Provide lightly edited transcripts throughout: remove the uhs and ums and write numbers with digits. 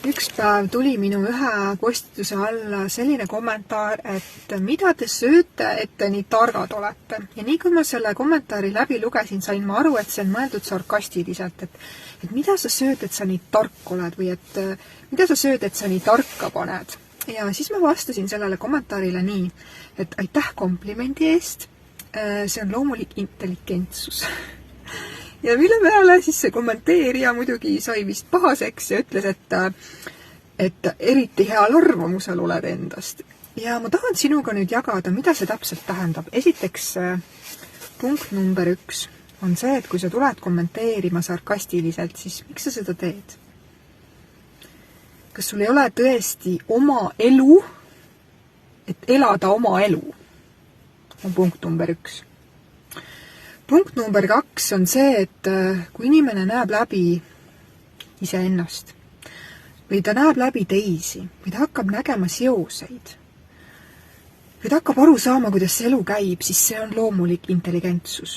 Üks päev tuli minu ühe postituse alla selline kommentaar, et mida te sööte, et te nii targad olete. Ja nii kui ma selle kommentaari läbi lugesin, sain ma aru, et see on mõeldud sarkastiliselt, et mida sa sööd, et sa nii tark oled või et mida sa sööd, et sa nii tarka paned. Ja siis ma vastasin sellele kommentaarile nii, et aitäh komplimendi eest, see on loomulik intelligentsus. Ja mille peale siis see kommenteerija muidugi sai vist pahaseks ja ütles, et eriti heal arvamusel oled endast. Ja ma tahan sinuga nüüd jagada, mida see täpselt tähendab. Esiteks, punkt number 1 on see, et kui sa tuled kommenteerima sarkastiliselt, siis miks sa seda teed? Kas sul ei ole tõesti oma elu, et elada oma elu? On punkt number 1. Punkt number 2 on see, et kui inimene näeb läbi iseennast või ta näeb läbi teisi või ta hakkab nägema seoseid või ta hakkab aru saama, kuidas elu käib, siis see on loomulik intelligentsus.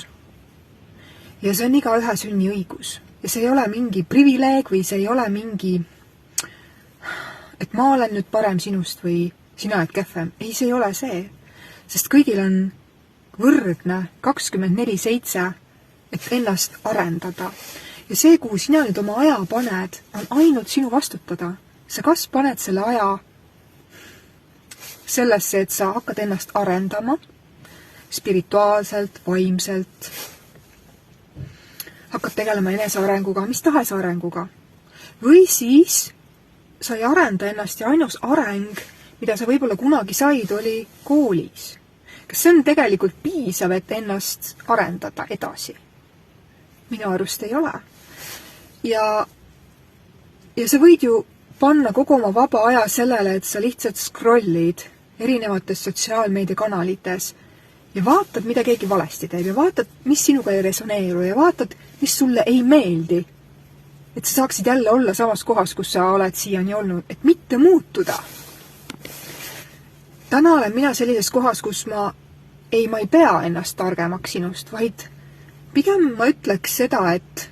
Ja see on igaühe sünniõigus. Ja see ei ole mingi privileeg või see ei ole mingi, et ma olen nüüd parem sinust või sina oled kehvem. Ei, see ei ole see. Sest kõigil on võrdne 24/7, et ennast arendada. Ja see, kuhu sina nüüd oma aja paned, on ainult sinu vastutada. Sa kas paned selle aja sellesse, et sa hakkad ennast arendama spirituaalselt, vaimselt, hakkad tegelema enesearenguga, mis tahes arenguga. Või siis sa ei arenda ennast ja ainus areng, mida sa võib-olla kunagi said, oli koolis. Kas see on tegelikult piisav, et ennast arendada edasi? Minu arust ei ole. Ja sa võid ju panna kogu oma vaba aja sellele, et sa lihtsalt scrollid erinevates sotsiaalmeediakanalites ja vaatad, mida keegi valesti teeb ja vaatad, mis sinuga ei resoneeru ja vaatad, mis sulle ei meeldi. Et sa saaksid jälle olla samas kohas, kus sa oled siiani olnud, et mitte muutuda. Täna olen mina sellises kohas, kus ma ei pea ennast targemaks sinust, vaid pigem ma ütleks seda, et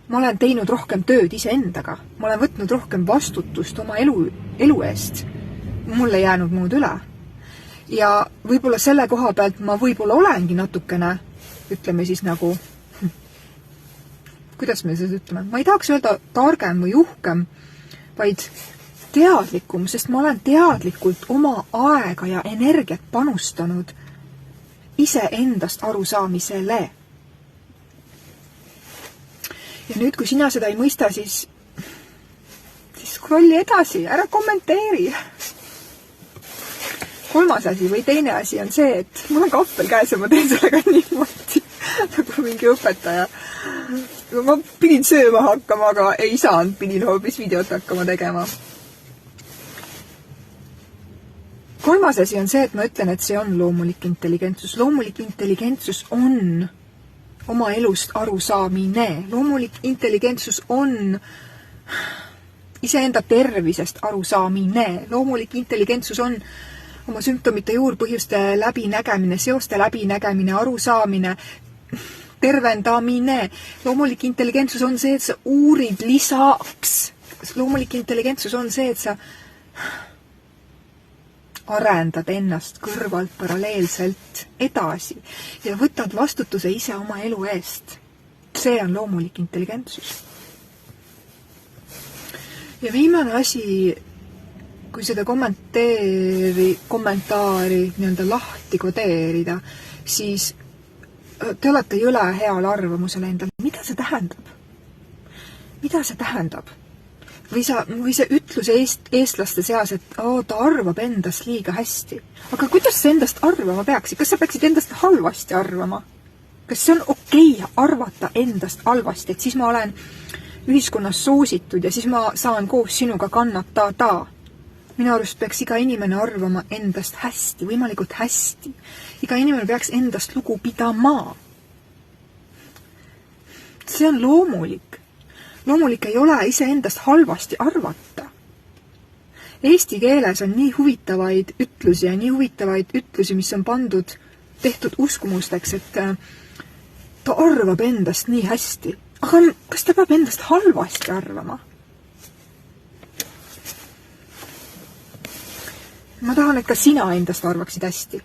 ma olen teinud rohkem tööd iseendaga. Ma olen võtnud rohkem vastutust oma elu eest. Mul ei jäänud muud üle. Ja võib-olla selle koha pealt ma võib-olla olengi natukene, ütleme siis nagu, kuidas me seda ütleme? Ma ei tahaks öelda targem või uhkem, vaid teadlikum, sest ma olen teadlikult oma aega ja energiat panustanud iseendast arusaamisele. Ja nüüd, kui sina seda ei mõista, siis scrolli edasi, ära kommenteeri. 3. asi või teine asi on see, et mul on kahvel käes ja ma teen sellega niimoodi, nagu mingi õpetaja. Ma pidin sööma hakkama, aga ei saanud, pidin hoopis videot hakkama tegema. 3. asi on see, et ma ütlen, et see on loomulik intelligentsus. Loomulik intelligentsus on oma elust arusaamine. Loomulik intelligentsus on iseenda tervisest arusaamine. Loomulik intelligentsus on oma sümptomite juurpõhjuste läbinägemine, seoste läbinägemine, arusaamine, tervendamine. Loomulik intelligentsus on see, et sa uurid lisaks. Loomulik intelligentsus on see, et sa arendad ennast kõrvalt paralleelselt edasi ja võtad vastutuse ise oma elu eest. See on loomulik intelligentsus. Ja viimane asi, kui seda kommentaari nii-öelda lahti kodeerida, siis te olete jõle heal arvamusel endal. Mida see tähendab? Mida see tähendab? Või see ütlus eestlaste seas, et ta arvab endast liiga hästi. Aga kuidas sa endast arvama peaksid? Kas sa peaksid endast halvasti arvama? Kas see on okei arvata endast halvasti, et siis ma olen ühiskonnas soositud ja siis ma saan koos sinuga kannatada? Minu arust peaks iga inimene arvama endast hästi, võimalikult hästi. Iga inimene peaks endast lugu pidama. See on loomulik. Loomulik ei ole iseendast halvasti arvata. Eesti keeles on nii huvitavaid ütlusi ja nii huvitavaid ütlusi, mis on tehtud uskumusteks, et ta arvab endast nii hästi. Aga kas ta peab endast halvasti arvama? ma tahan, et ka sina endast arvaksid hästi.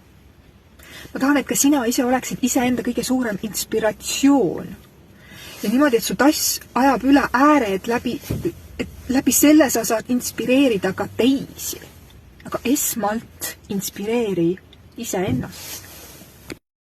Ma tahan, et ka sina ise oleksid iseenda kõige suurem inspiratsioon. Ja niimoodi, et su tass ajab üle ääre, et läbi selle sa saad inspireerida ka teisi. Aga esmalt inspireeri iseennast.